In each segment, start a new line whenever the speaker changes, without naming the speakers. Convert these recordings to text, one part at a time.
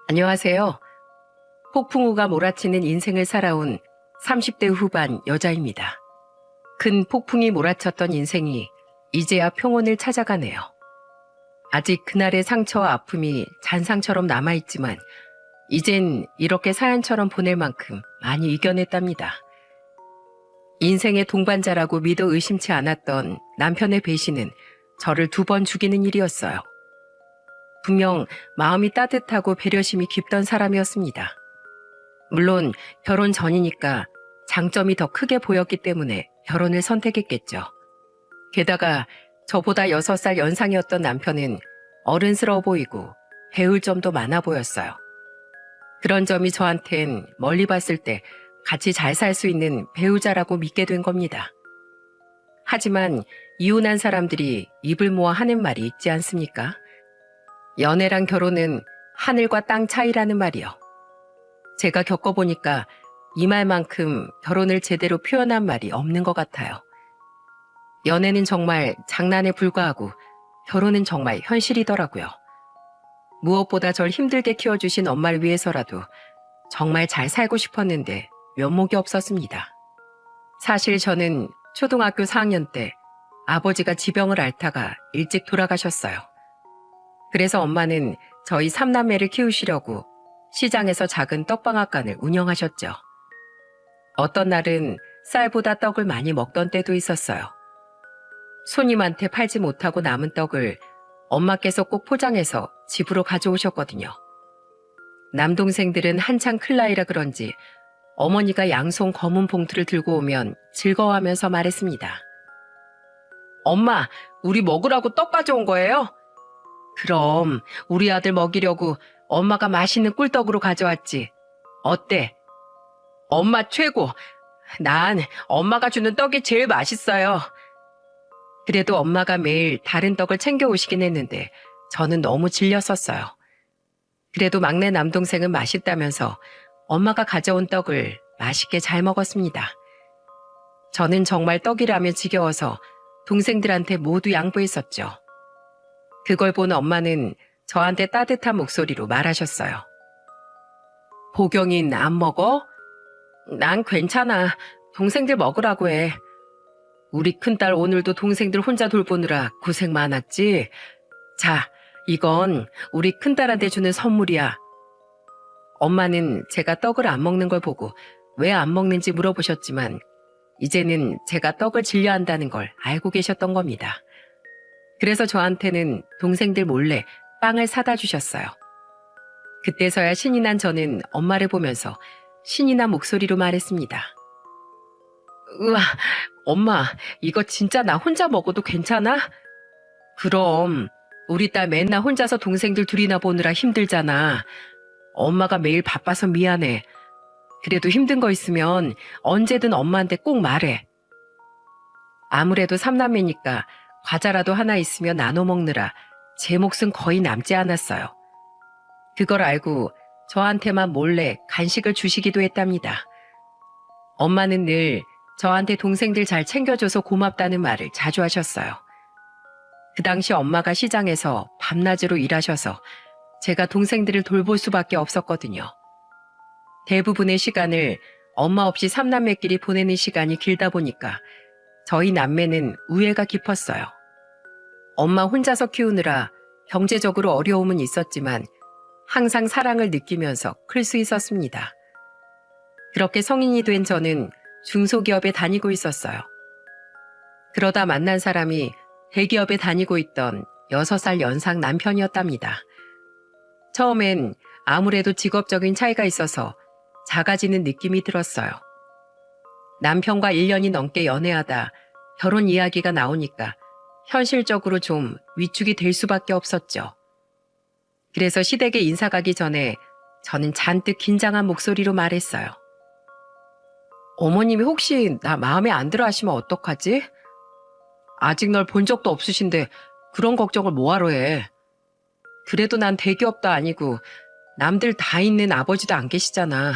안녕하세요. 폭풍우가 몰아치는 인생을 살아온 30대 후반 여자입니다. 큰 폭풍이 몰아쳤던 인생이 이제야 평온을 찾아가네요. 아직 그날의 상처와 아픔이 잔상처럼 남아있지만 이젠 이렇게 사연처럼 보낼 만큼 많이 이겨냈답니다. 인생의 동반자라고 믿어 의심치 않았던 남편의 배신은 저를 2번 죽이는 일이었어요. 분명 마음이 따뜻하고 배려심이 깊던 사람이었습니다. 물론 결혼 전이니까 장점이 더 크게 보였기 때문에 결혼을 선택했겠죠. 게다가 저보다 6살 연상이었던 남편은 어른스러워 보이고 배울 점도 많아 보였어요. 그런 점이 저한텐 멀리 봤을 때 같이 잘 살 수 있는 배우자라고 믿게 된 겁니다. 하지만 이혼한 사람들이 입을 모아 하는 말이 있지 않습니까? 연애랑 결혼은 하늘과 땅 차이라는 말이요. 제가 겪어보니까 이 말만큼 결혼을 제대로 표현한 말이 없는 것 같아요. 연애는 정말 장난에 불과하고 결혼은 정말 현실이더라고요. 무엇보다 절 힘들게 키워주신 엄마를 위해서라도 정말 잘 살고 싶었는데 면목이 없었습니다. 사실 저는 초등학교 4학년 때 아버지가 지병을 앓다가 일찍 돌아가셨어요. 그래서 엄마는 저희 3남매를 키우시려고 시장에서 작은 떡방앗간을 운영하셨죠. 어떤 날은 쌀보다 떡을 많이 먹던 때도 있었어요. 손님한테 팔지 못하고 남은 떡을 엄마께서 꼭 포장해서 집으로 가져오셨거든요. 남동생들은 한창 클 나이라 그런지 어머니가 양손 검은 봉투를 들고 오면 즐거워하면서 말했습니다. 엄마, 우리 먹으라고 떡 가져온 거예요? 그럼 우리 아들 먹이려고 엄마가 맛있는 꿀떡으로 가져왔지. 어때? 엄마 최고. 난 엄마가 주는 떡이 제일 맛있어요. 그래도 엄마가 매일 다른 떡을 챙겨 오시긴 했는데 저는 너무 질렸었어요. 그래도 막내 남동생은 맛있다면서 엄마가 가져온 떡을 맛있게 잘 먹었습니다. 저는 정말 떡이라면 지겨워서 동생들한테 모두 양보했었죠. 그걸 본 엄마는 저한테 따뜻한 목소리로 말하셨어요. 보경인 안 먹어? 난 괜찮아. 동생들 먹으라고 해. 우리 큰딸 오늘도 동생들 혼자 돌보느라 고생 많았지? 자, 이건 우리 큰딸한테 주는 선물이야. 엄마는 제가 떡을 안 먹는 걸 보고 왜 안 먹는지 물어보셨지만 이제는 제가 떡을 질려한다는 걸 알고 계셨던 겁니다. 그래서 저한테는 동생들 몰래 빵을 사다 주셨어요. 그때서야 신이 난 저는 엄마를 보면서 신이 난 목소리로 말했습니다. 우와, 엄마, 이거 진짜 나 혼자 먹어도 괜찮아? 그럼 우리 딸 맨날 혼자서 동생들 둘이나 보느라 힘들잖아. 엄마가 매일 바빠서 미안해. 그래도 힘든 거 있으면 언제든 엄마한테 꼭 말해. 아무래도 3남매니까 과자라도 하나 있으면 나눠 먹느라 제 몫은 거의 남지 않았어요. 그걸 알고 저한테만 몰래 간식을 주시기도 했답니다. 엄마는 늘 저한테 동생들 잘 챙겨줘서 고맙다는 말을 자주 하셨어요. 그 당시 엄마가 시장에서 밤낮으로 일하셔서 제가 동생들을 돌볼 수밖에 없었거든요. 대부분의 시간을 엄마 없이 3남매끼리 보내는 시간이 길다 보니까 저희 남매는 우애가 깊었어요. 엄마 혼자서 키우느라 경제적으로 어려움은 있었지만 항상 사랑을 느끼면서 클 수 있었습니다. 그렇게 성인이 된 저는 중소기업에 다니고 있었어요. 그러다 만난 사람이 대기업에 다니고 있던 6살 연상 남편이었답니다. 처음엔 아무래도 직업적인 차이가 있어서 작아지는 느낌이 들었어요. 남편과 1년이 넘게 연애하다 결혼 이야기가 나오니까 현실적으로 좀 위축이 될 수밖에 없었죠. 그래서 시댁에 인사 가기 전에 저는 잔뜩 긴장한 목소리로 말했어요. 어머님이 혹시 나 마음에 안 들어 하시면 어떡하지? 아직 널 본 적도 없으신데 그런 걱정을 뭐하러 해. 그래도 난 대기업도 아니고 남들 다 있는 아버지도 안 계시잖아.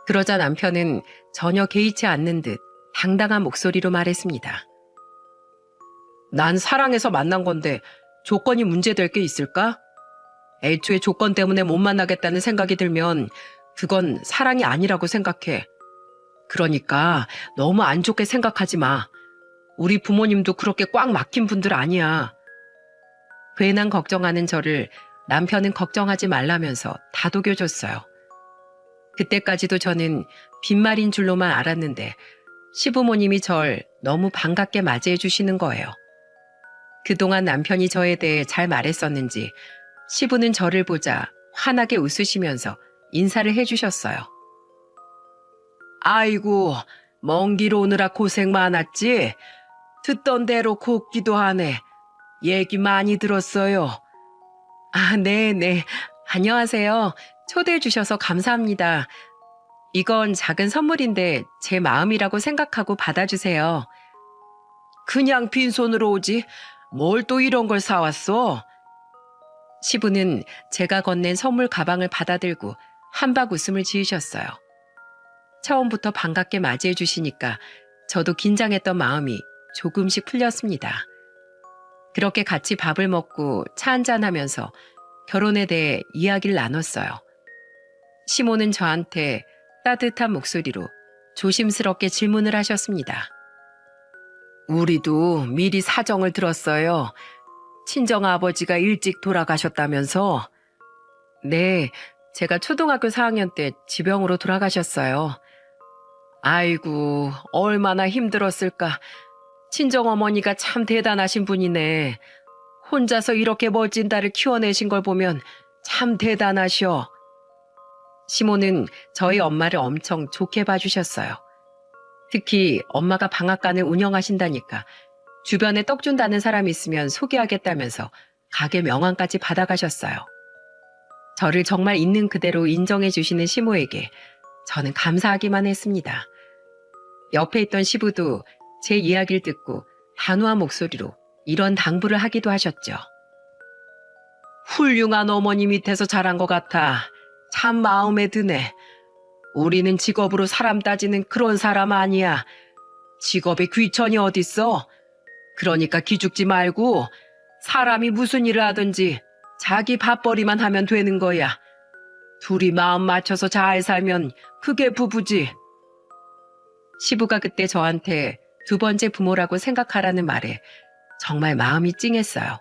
그러자 남편은 전혀 개의치 않는 듯 당당한 목소리로 말했습니다. 난 사랑해서 만난 건데 조건이 문제될 게 있을까? 애초에 조건 때문에 못 만나겠다는 생각이 들면 그건 사랑이 아니라고 생각해. 그러니까 너무 안 좋게 생각하지 마. 우리 부모님도 그렇게 꽉 막힌 분들 아니야. 괜한 걱정하는 저를 남편은 걱정하지 말라면서 다독여줬어요. 그때까지도 저는 빈말인 줄로만 알았는데 시부모님이 절 너무 반갑게 맞이해 주시는 거예요. 그동안 남편이 저에 대해 잘 말했었는지 시부는 저를 보자 환하게 웃으시면서 인사를 해주셨어요. 아이고, 먼 길 오느라 고생 많았지? 듣던 대로 곱기도 하네. 얘기 많이 들었어요. 아, 네네. 안녕하세요. 초대해 주셔서 감사합니다. 이건 작은 선물인데 제 마음이라고 생각하고 받아주세요. 그냥 빈손으로 오지. 뭘 또 이런 걸 사왔어? 시부는 제가 건넨 선물 가방을 받아들고 한박 웃음을 지으셨어요. 처음부터 반갑게 맞이해 주시니까 저도 긴장했던 마음이 조금씩 풀렸습니다. 그렇게 같이 밥을 먹고 차 한잔하면서 결혼에 대해 이야기를 나눴어요. 시모는 저한테 따뜻한 목소리로 조심스럽게 질문을 하셨습니다. 우리도 미리 사정을 들었어요. 친정아버지가 일찍 돌아가셨다면서? 네, 제가 초등학교 4학년 때 지병으로 돌아가셨어요. 아이고, 얼마나 힘들었을까. 친정어머니가 참 대단하신 분이네. 혼자서 이렇게 멋진 딸을 키워내신 걸 보면 참 대단하셔. 시모는 저희 엄마를 엄청 좋게 봐주셨어요. 특히 엄마가 방앗간을 운영하신다니까 주변에 떡 준다는 사람이 있으면 소개하겠다면서 가게 명함까지 받아가셨어요. 저를 정말 있는 그대로 인정해 주시는 시모에게 저는 감사하기만 했습니다. 옆에 있던 시부도 제 이야기를 듣고 단호한 목소리로 이런 당부를 하기도 하셨죠. 훌륭한 어머니 밑에서 자란 것 같아. 참 마음에 드네. 우리는 직업으로 사람 따지는 그런 사람 아니야. 직업에 귀천이 어딨어? 그러니까 기죽지 말고 사람이 무슨 일을 하든지 자기 밥벌이만 하면 되는 거야. 둘이 마음 맞춰서 잘 살면 그게 부부지. 시부가 그때 저한테 두 번째 부모라고 생각하라는 말에 정말 마음이 찡했어요.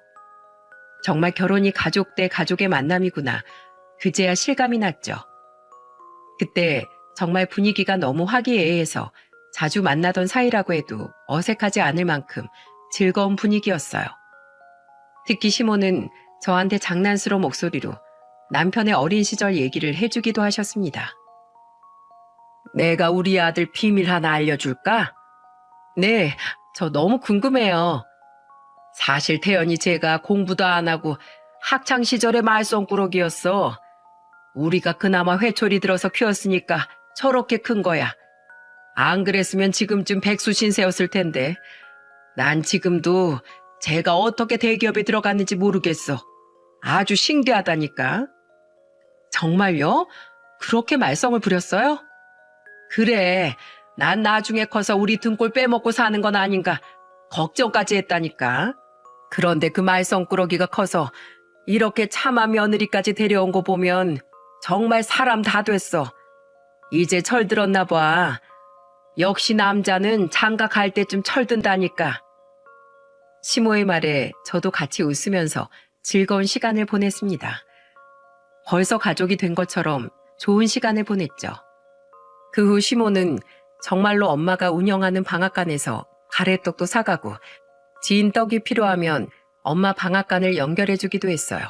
정말 결혼이 가족 대 가족의 만남이구나. 그제야 실감이 났죠. 그때 정말 분위기가 너무 화기애애해서 자주 만나던 사이라고 해도 어색하지 않을 만큼 즐거운 분위기였어요. 특히 시모는 저한테 장난스러운 목소리로 남편의 어린 시절 얘기를 해주기도 하셨습니다. 내가 우리 아들 비밀 하나 알려줄까? 네, 저 너무 궁금해요. 사실 태연이 제가 공부도 안 하고 학창시절의 말썽꾸러기였어. 우리가 그나마 회초리 들어서 키웠으니까 저렇게 큰 거야. 안 그랬으면 지금쯤 백수신세였을 텐데. 난 지금도 제가 어떻게 대기업에 들어갔는지 모르겠어. 아주 신기하다니까. 정말요? 그렇게 말썽을 부렸어요? 그래, 난 나중에 커서 우리 등골 빼먹고 사는 건 아닌가 걱정까지 했다니까. 그런데 그 말썽꾸러기가 커서 이렇게 차마 며느리까지 데려온 거 보면 정말 사람 다 됐어. 이제 철들었나 봐. 역시 남자는 장가 갈 때쯤 철든다니까. 시모의 말에 저도 같이 웃으면서 즐거운 시간을 보냈습니다. 벌써 가족이 된 것처럼 좋은 시간을 보냈죠. 그 후 시모는 정말로 엄마가 운영하는 방앗간에서 가래떡도 사가고 지인 떡이 필요하면 엄마 방앗간을 연결해주기도 했어요.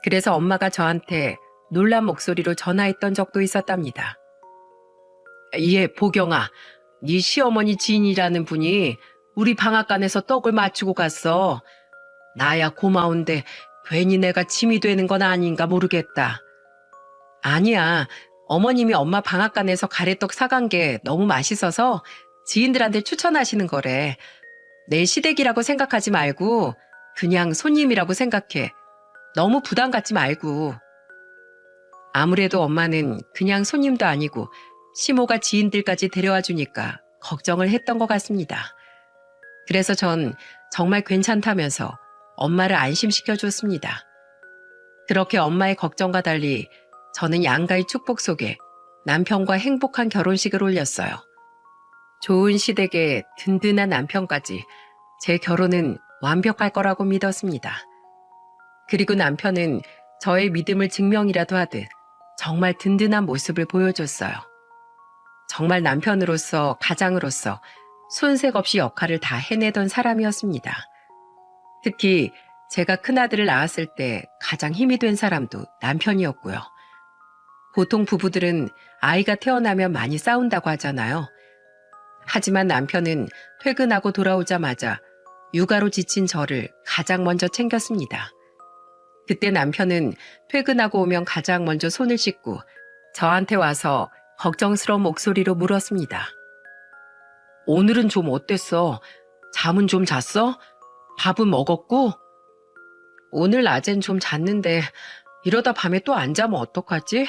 그래서 엄마가 저한테 놀란 목소리로 전화했던 적도 있었답니다. 예, 보경아, 네 시어머니 지인이라는 분이 우리 방앗간에서 떡을 맞추고 갔어. 나야 고마운데 괜히 내가 짐이 되는 건 아닌가 모르겠다. 아니야, 어머님이 엄마 방앗간에서 가래떡 사간 게 너무 맛있어서 지인들한테 추천하시는 거래. 내 시댁이라고 생각하지 말고 그냥 손님이라고 생각해. 너무 부담 갖지 말고. 아무래도 엄마는 그냥 손님도 아니고 시모가 지인들까지 데려와 주니까 걱정을 했던 것 같습니다. 그래서 전 정말 괜찮다면서 엄마를 안심시켜 줬습니다. 그렇게 엄마의 걱정과 달리 저는 양가의 축복 속에 남편과 행복한 결혼식을 올렸어요. 좋은 시댁에 든든한 남편까지 제 결혼은 완벽할 거라고 믿었습니다. 그리고 남편은 저의 믿음을 증명이라도 하듯 정말 든든한 모습을 보여줬어요. 정말 남편으로서, 가장으로서 손색 없이 역할을 다 해내던 사람이었습니다. 특히 제가 큰아들을 낳았을 때 가장 힘이 된 사람도 남편이었고요. 보통 부부들은 아이가 태어나면 많이 싸운다고 하잖아요. 하지만 남편은 퇴근하고 돌아오자마자 육아로 지친 저를 가장 먼저 챙겼습니다. 그때 남편은 퇴근하고 오면 가장 먼저 손을 씻고 저한테 와서 걱정스러운 목소리로 물었습니다. 오늘은 좀 어땠어? 잠은 좀 잤어? 밥은 먹었고? 오늘 낮엔 좀 잤는데 이러다 밤에 또 안 자면 어떡하지?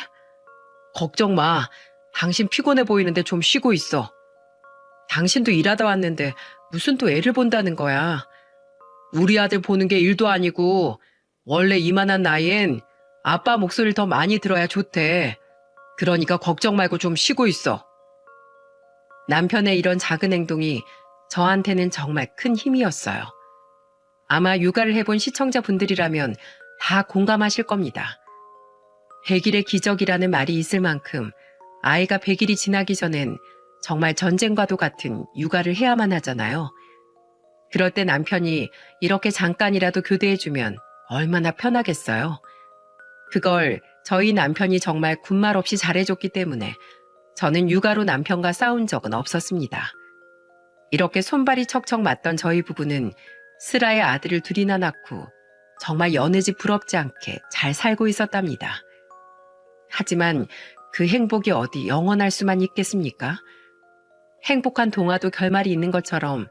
걱정 마. 당신 피곤해 보이는데 좀 쉬고 있어. 당신도 일하다 왔는데 무슨 또 애를 본다는 거야. 우리 아들 보는 게 일도 아니고 원래 이만한 나이엔 아빠 목소리를 더 많이 들어야 좋대. 그러니까 걱정 말고 좀 쉬고 있어. 남편의 이런 작은 행동이 저한테는 정말 큰 힘이었어요. 아마 육아를 해본 시청자분들이라면 다 공감하실 겁니다. 100일의 기적이라는 말이 있을 만큼 아이가 100일이 지나기 전엔 정말 전쟁과도 같은 육아를 해야만 하잖아요. 그럴 때 남편이 이렇게 잠깐이라도 교대해주면 얼마나 편하겠어요. 그걸 저희 남편이 정말 군말 없이 잘해줬기 때문에 저는 육아로 남편과 싸운 적은 없었습니다. 이렇게 손발이 척척 맞던 저희 부부는 슬아의 아들을 둘이나 낳고 정말 여느 집 부럽지 않게 잘 살고 있었답니다. 하지만 그 행복이 어디 영원할 수만 있겠습니까? 행복한 동화도 결말이 있는 것처럼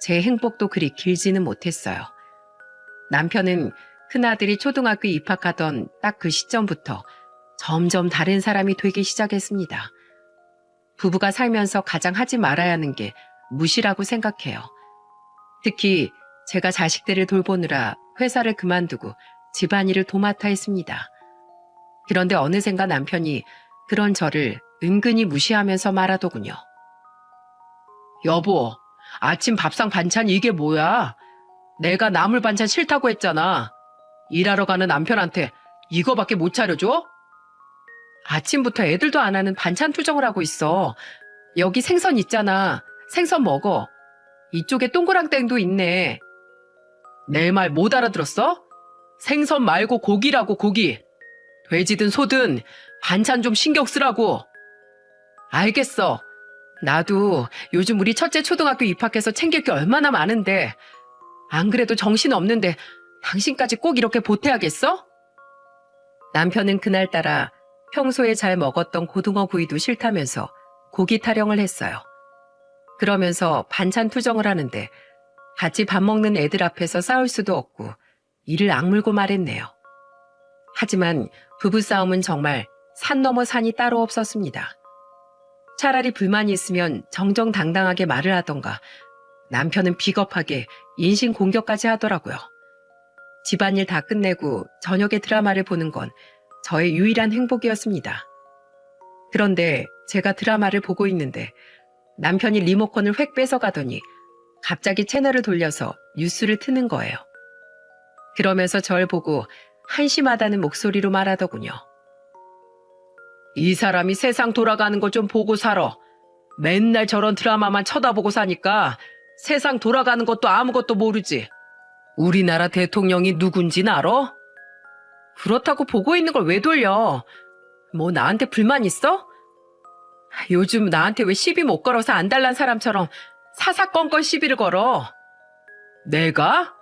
제 행복도 그리 길지는 못했어요. 남편은 큰아들이 초등학교에 입학하던 딱 그 시점부터 점점 다른 사람이 되기 시작했습니다. 부부가 살면서 가장 하지 말아야 하는 게 무시라고 생각해요. 특히 제가 자식들을 돌보느라 회사를 그만두고 집안일을 도맡아 했습니다. 그런데 어느샌가 남편이 그런 저를 은근히 무시하면서 말하더군요. 여보, 아침 밥상 반찬 이게 뭐야? 내가 나물 반찬 싫다고 했잖아. 일하러 가는 남편한테 이거밖에 못 차려줘? 아침부터 애들도 안 하는 반찬 투정을 하고 있어. 여기 생선 있잖아. 생선 먹어. 이쪽에 동그랑땡도 있네. 내 말 못 알아들었어? 생선 말고 고기라고 고기. 돼지든 소든 반찬 좀 신경 쓰라고. 알겠어. 나도 요즘 우리 첫째 초등학교 입학해서 챙길 게 얼마나 많은데 안 그래도 정신 없는데 당신까지 꼭 이렇게 보태야겠어? 남편은 그날따라 평소에 잘 먹었던 고등어 구이도 싫다면서 고기 타령을 했어요. 그러면서 반찬 투정을 하는데 같이 밥 먹는 애들 앞에서 싸울 수도 없고 이를 악물고 말했네요. 하지만 부부싸움은 정말 산 넘어 산이 따로 없었습니다. 차라리 불만이 있으면 정정당당하게 말을 하던가 남편은 비겁하게 인신공격까지 하더라고요. 집안일 다 끝내고 저녁에 드라마를 보는 건 저의 유일한 행복이었습니다. 그런데 제가 드라마를 보고 있는데 남편이 리모컨을 획 뺏어가더니 갑자기 채널을 돌려서 뉴스를 트는 거예요. 그러면서 절 보고 한심하다는 목소리로 말하더군요. 이 사람이 세상 돌아가는 거 좀 보고 살아. 맨날 저런 드라마만 쳐다보고 사니까 세상 돌아가는 것도 아무것도 모르지. 우리나라 대통령이 누군지는 알아? 그렇다고 보고 있는 걸 왜 돌려? 뭐 나한테 불만 있어? 요즘 나한테 왜 시비 못 걸어서 안달난 사람처럼 사사건건 시비를 걸어? 내가?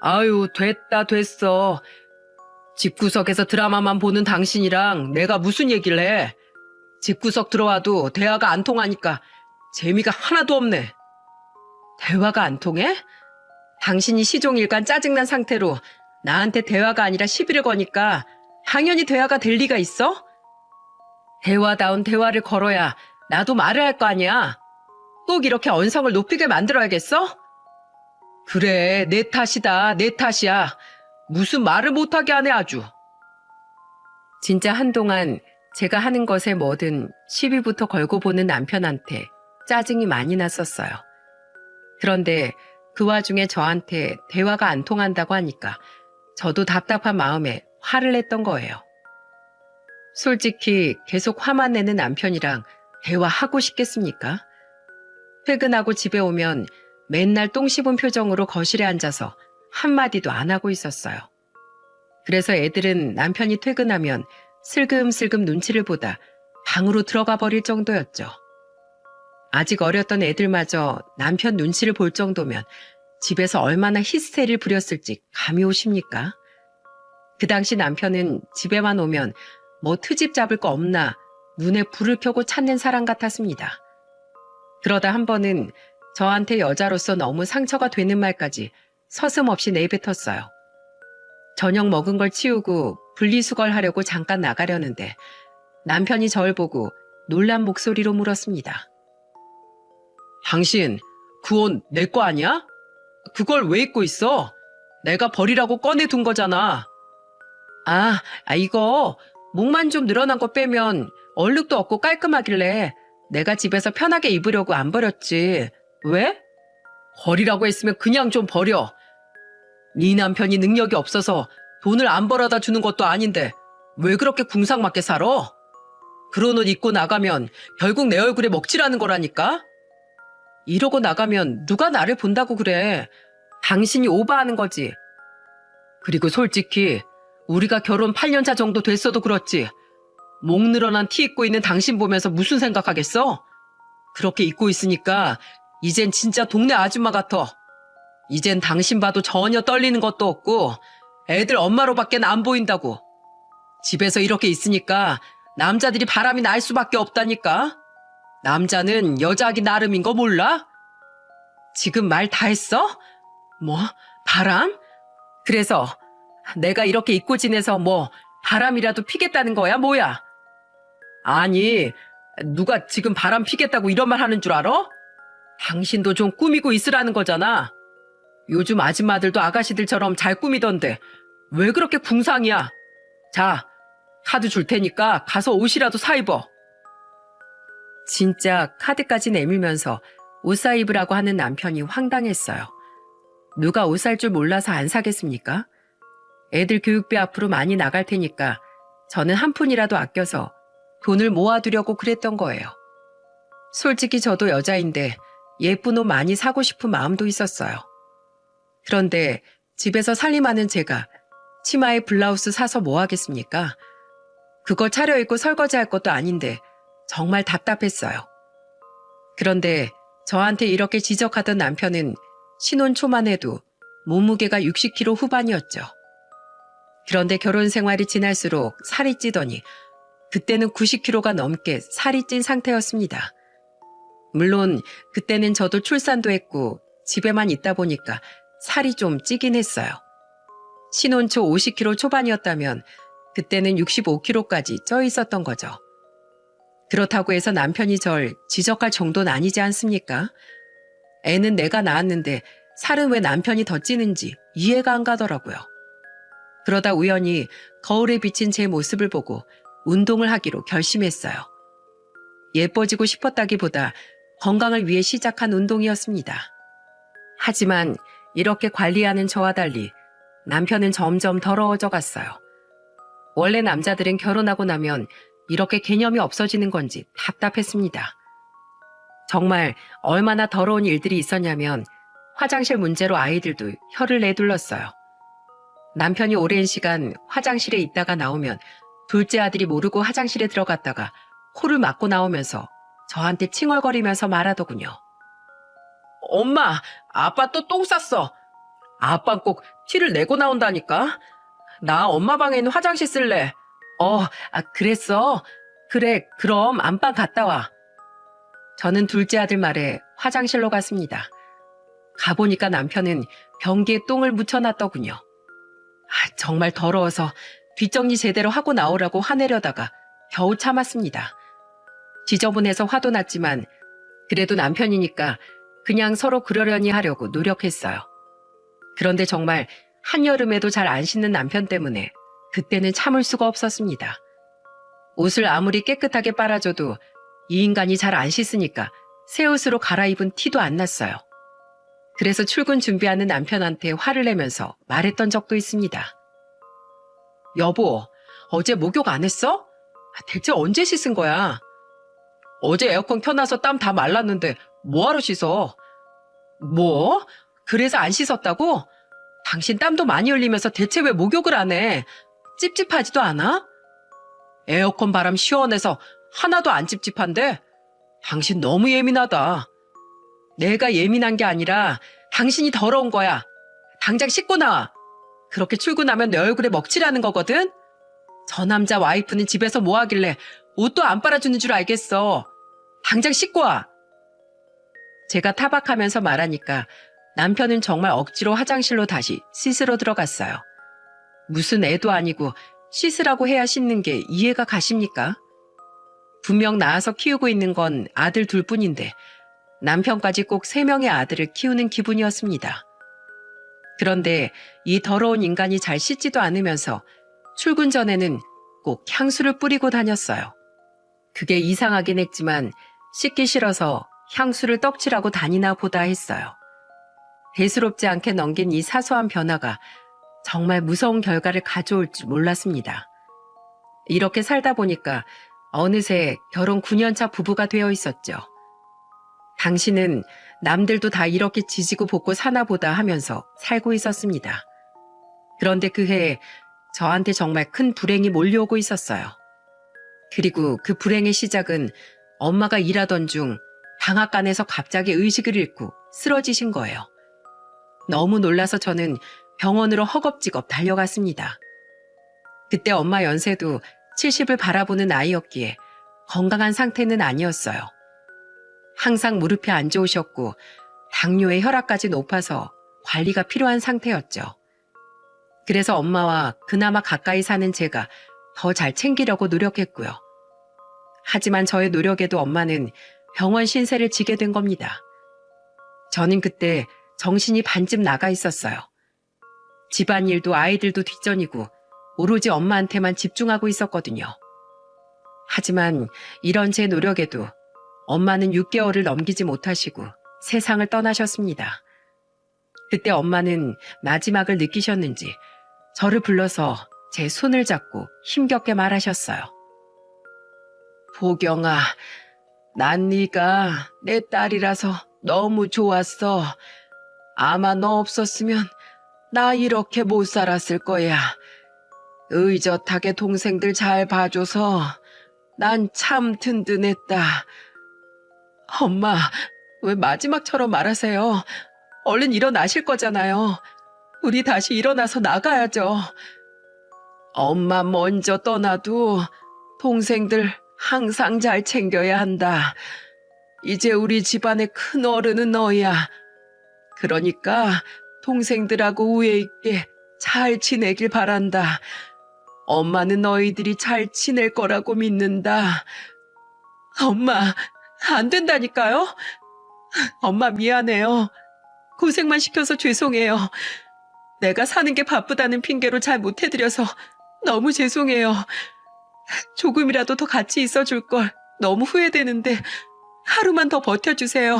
아유, 됐어. 집구석에서 드라마만 보는 당신이랑 내가 무슨 얘기를 해? 집구석 들어와도 대화가 안 통하니까 재미가 하나도 없네. 대화가 안 통해? 당신이 시종일관 짜증난 상태로 나한테 대화가 아니라 시비를 거니까 당연히 대화가 될 리가 있어? 대화다운 대화를 걸어야 나도 말을 할 거 아니야. 꼭 이렇게 언성을 높이게 만들어야겠어? 그래, 내 탓이다, 내 탓이야. 무슨 말을 못하게 하네 아주. 진짜 한동안 제가 하는 것에 뭐든 시비부터 걸고 보는 남편한테 짜증이 많이 났었어요. 그런데 그 와중에 저한테 대화가 안 통한다고 하니까 저도 답답한 마음에 화를 냈던 거예요. 솔직히 계속 화만 내는 남편이랑 대화하고 싶겠습니까? 퇴근하고 집에 오면 맨날 똥 씹은 표정으로 거실에 앉아서 한마디도 안 하고 있었어요. 그래서 애들은 남편이 퇴근하면 슬금슬금 눈치를 보다 방으로 들어가 버릴 정도였죠. 아직 어렸던 애들마저 남편 눈치를 볼 정도면 집에서 얼마나 히스테리를 부렸을지 감이 오십니까? 그 당시 남편은 집에만 오면 뭐 트집 잡을 거 없나 눈에 불을 켜고 찾는 사람 같았습니다. 그러다 한 번은 저한테 여자로서 너무 상처가 되는 말까지 서슴없이 내뱉었어요. 저녁 먹은 걸 치우고 분리수거하려고 잠깐 나가려는데 남편이 절 보고 놀란 목소리로 물었습니다. 당신, 그 옷 내 거 아니야? 그걸 왜 입고 있어? 내가 버리라고 꺼내둔 거잖아. 이거 목만 좀 늘어난 거 빼면 얼룩도 없고 깔끔하길래 내가 집에서 편하게 입으려고 안 버렸지. 왜? 버리라고 했으면 그냥 좀 버려. 네 남편이 능력이 없어서 돈을 안 벌어다 주는 것도 아닌데 왜 그렇게 궁상맞게 살아? 그런 옷 입고 나가면 결국 내 얼굴에 먹칠하는 거라니까? 이러고 나가면 누가 나를 본다고 그래. 당신이 오버하는 거지. 그리고 솔직히 우리가 결혼 8년 차 정도 됐어도 그렇지. 목 늘어난 티 입고 있는 당신 보면서 무슨 생각하겠어? 그렇게 입고 있으니까 이젠 진짜 동네 아줌마 같아. 이젠 당신 봐도 전혀 떨리는 것도 없고 애들 엄마로밖엔 안 보인다고. 집에서 이렇게 있으니까 남자들이 바람이 날 수밖에 없다니까. 남자는 여자하기 나름인 거 몰라? 지금 말 다 했어? 뭐? 바람? 그래서 내가 이렇게 입고 지내서 뭐 바람이라도 피겠다는 거야 뭐야? 아니, 누가 지금 바람 피겠다고 이런 말 하는 줄 알아? 당신도 좀 꾸미고 있으라는 거잖아. 요즘 아줌마들도 아가씨들처럼 잘 꾸미던데 왜 그렇게 궁상이야? 자, 카드 줄 테니까 가서 옷이라도 사 입어. 진짜 카드까지 내밀면서 옷 사 입으라고 하는 남편이 황당했어요. 누가 옷 살 줄 몰라서 안 사겠습니까? 애들 교육비 앞으로 많이 나갈 테니까 저는 한 푼이라도 아껴서 돈을 모아두려고 그랬던 거예요. 솔직히 저도 여자인데 예쁜 옷 많이 사고 싶은 마음도 있었어요. 그런데 집에서 살림하는 제가 치마에 블라우스 사서 뭐 하겠습니까? 그걸 차려입고 설거지할 것도 아닌데 정말 답답했어요. 그런데 저한테 이렇게 지적하던 남편은 신혼 초만 해도 몸무게가 60kg 후반이었죠. 그런데 결혼 생활이 지날수록 살이 찌더니 그때는 90kg가 넘게 살이 찐 상태였습니다. 물론 그때는 저도 출산도 했고 집에만 있다 보니까 살이 좀 찌긴 했어요. 신혼 초 50kg 초반이었다면 그때는 65kg까지 쪄 있었던 거죠. 그렇다고 해서 남편이 절 지적할 정도는 아니지 않습니까? 애는 내가 낳았는데 살은 왜 남편이 더 찌는지 이해가 안 가더라고요. 그러다 우연히 거울에 비친 제 모습을 보고 운동을 하기로 결심했어요. 예뻐지고 싶었다기보다 건강을 위해 시작한 운동이었습니다. 하지만 이렇게 관리하는 저와 달리 남편은 점점 더러워져 갔어요. 원래 남자들은 결혼하고 나면 이렇게 개념이 없어지는 건지 답답했습니다. 정말 얼마나 더러운 일들이 있었냐면 화장실 문제로 아이들도 혀를 내둘렀어요. 남편이 오랜 시간 화장실에 있다가 나오면 둘째 아들이 모르고 화장실에 들어갔다가 코를 막고 나오면서 저한테 칭얼거리면서 말하더군요. 엄마, 아빠 또 똥 쌌어. 아빠 꼭 티를 내고 나온다니까. 나 엄마 방에 있는 화장실 쓸래. 그랬어? 그래, 그럼 안방 갔다 와. 저는 둘째 아들 말에 화장실로 갔습니다. 가보니까 남편은 변기에 똥을 묻혀놨더군요. 정말 더러워서 뒷정리 제대로 하고 나오라고 화내려다가 겨우 참았습니다. 지저분해서 화도 났지만 그래도 남편이니까 그냥 서로 그러려니 하려고 노력했어요. 그런데 정말 한여름에도 잘 안 씻는 남편 때문에 그때는 참을 수가 없었습니다. 옷을 아무리 깨끗하게 빨아줘도 이 인간이 잘 안 씻으니까 새 옷으로 갈아입은 티도 안 났어요. 그래서 출근 준비하는 남편한테 화를 내면서 말했던 적도 있습니다. 여보, 어제 목욕 안 했어? 대체 언제 씻은 거야? 어제 에어컨 켜놔서 땀 다 말랐는데 뭐하러 씻어? 뭐? 그래서 안 씻었다고? 당신 땀도 많이 흘리면서 대체 왜 목욕을 안 해? 찝찝하지도 않아? 에어컨 바람 시원해서 하나도 안 찝찝한데? 당신 너무 예민하다. 내가 예민한 게 아니라 당신이 더러운 거야. 당장 씻고 나와. 그렇게 출근하면 내 얼굴에 먹칠하는 거거든? 저 남자 와이프는 집에서 뭐 하길래 옷도 안 빨아주는 줄 알겠어. 당장 씻고 와. 제가 타박하면서 말하니까 남편은 정말 억지로 화장실로 다시 씻으러 들어갔어요. 무슨 애도 아니고 씻으라고 해야 씻는 게 이해가 가십니까? 분명 낳아서 키우고 있는 건 아들 둘뿐인데 남편까지 꼭 3명의 아들을 키우는 기분이었습니다. 그런데 이 더러운 인간이 잘 씻지도 않으면서 출근 전에는 꼭 향수를 뿌리고 다녔어요. 그게 이상하긴 했지만 씻기 싫어서 향수를 떡칠하고 다니나 보다 했어요. 대수롭지 않게 넘긴 이 사소한 변화가 정말 무서운 결과를 가져올 줄 몰랐습니다. 이렇게 살다 보니까 어느새 결혼 9년차 부부가 되어 있었죠. 당신은 남들도 다 이렇게 지지고 볶고 사나 보다 하면서 살고 있었습니다. 그런데 그 해에 저한테 정말 큰 불행이 몰려오고 있었어요. 그리고 그 불행의 시작은 엄마가 일하던 중 방앗간에서 갑자기 의식을 잃고 쓰러지신 거예요. 너무 놀라서 저는 병원으로 허겁지겁 달려갔습니다. 그때 엄마 연세도 70을 바라보는 나이였기에 건강한 상태는 아니었어요. 항상 무릎이 안 좋으셨고 당뇨에 혈압까지 높아서 관리가 필요한 상태였죠. 그래서 엄마와 그나마 가까이 사는 제가 더 잘 챙기려고 노력했고요. 하지만 저의 노력에도 엄마는 병원 신세를 지게 된 겁니다. 저는 그때 정신이 반쯤 나가 있었어요. 집안일도 아이들도 뒷전이고 오로지 엄마한테만 집중하고 있었거든요. 하지만 이런 제 노력에도 엄마는 6개월을 넘기지 못하시고 세상을 떠나셨습니다. 그때 엄마는 마지막을 느끼셨는지 저를 불러서 제 손을 잡고 힘겹게 말하셨어요. 보경아, 난 네가 내 딸이라서 너무 좋았어. 아마 너 없었으면 나 이렇게 못 살았을 거야. 의젓하게 동생들 잘 봐줘서 난 참 든든했다. 엄마, 왜 마지막처럼 말하세요? 얼른 일어나실 거잖아요. 우리 다시 일어나서 나가야죠. 엄마 먼저 떠나도 동생들 항상 잘 챙겨야 한다. 이제 우리 집안의 큰 어른은 너야. 그러니까 동생들하고 우애 있게 잘 지내길 바란다. 엄마는 너희들이 잘 지낼 거라고 믿는다. 엄마, 안 된다니까요? 엄마 미안해요. 고생만 시켜서 죄송해요. 내가 사는 게 바쁘다는 핑계로 잘 못해드려서 너무 죄송해요. 조금이라도 더 같이 있어줄 걸 너무 후회되는데 하루만 더 버텨주세요.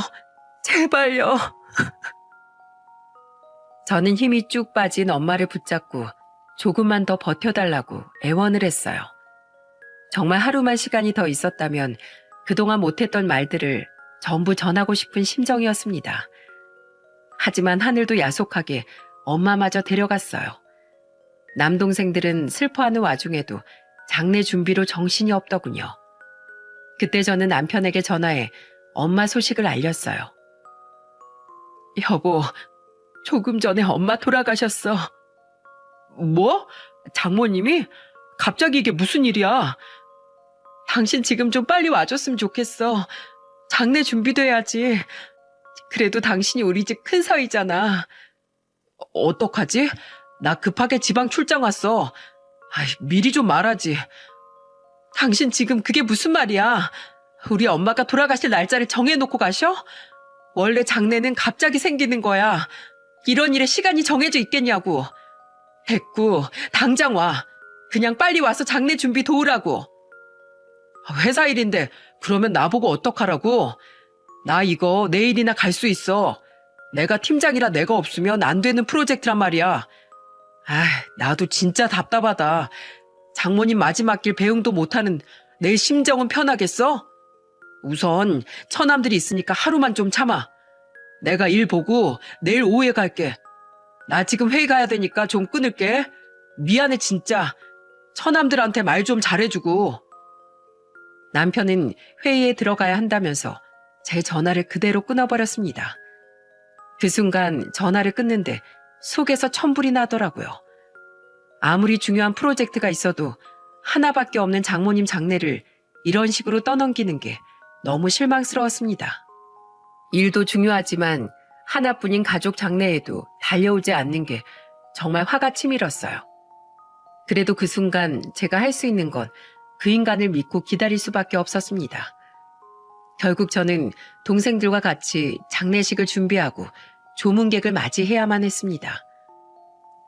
제발요. 저는 힘이 쭉 빠진 엄마를 붙잡고 조금만 더 버텨달라고 애원을 했어요. 정말 하루만 시간이 더 있었다면 그동안 못했던 말들을 전부 전하고 싶은 심정이었습니다. 하지만 하늘도 야속하게 엄마마저 데려갔어요. 남동생들은 슬퍼하는 와중에도 장례 준비로 정신이 없더군요. 그때 저는 남편에게 전화해 엄마 소식을 알렸어요. 여보, 조금 전에 엄마 돌아가셨어. 뭐? 장모님이? 갑자기 이게 무슨 일이야? 당신 지금 좀 빨리 와줬으면 좋겠어. 장례 준비도 해야지. 그래도 당신이 우리 집 큰 사위잖아. 어떡하지? 나 급하게 지방 출장 왔어. 미리 좀 말하지. 당신 지금 그게 무슨 말이야? 우리 엄마가 돌아가실 날짜를 정해놓고 가셔? 원래 장례는 갑자기 생기는 거야. 이런 일에 시간이 정해져 있겠냐고. 됐고, 당장 와. 그냥 빨리 와서 장례 준비 도우라고. 회사 일인데 그러면 나보고 어떡하라고? 나 이거 내일이나 갈 수 있어. 내가 팀장이라 내가 없으면 안 되는 프로젝트란 말이야. 나도 진짜 답답하다. 장모님 마지막 길 배웅도 못하는 내 심정은 편하겠어? 우선 처남들이 있으니까 하루만 좀 참아. 내가 일 보고 내일 오후에 갈게. 나 지금 회의 가야 되니까 좀 끊을게. 미안해 진짜. 처남들한테 말 좀 잘해주고. 남편은 회의에 들어가야 한다면서 제 전화를 그대로 끊어버렸습니다. 그 순간 전화를 끊는데 속에서 천불이 나더라고요. 아무리 중요한 프로젝트가 있어도 하나밖에 없는 장모님 장례를 이런 식으로 떠넘기는 게 너무 실망스러웠습니다. 일도 중요하지만 하나뿐인 가족 장례에도 달려오지 않는 게 정말 화가 치밀었어요. 그래도 그 순간 제가 할 수 있는 건 그 인간을 믿고 기다릴 수밖에 없었습니다. 결국 저는 동생들과 같이 장례식을 준비하고 조문객을 맞이해야만 했습니다.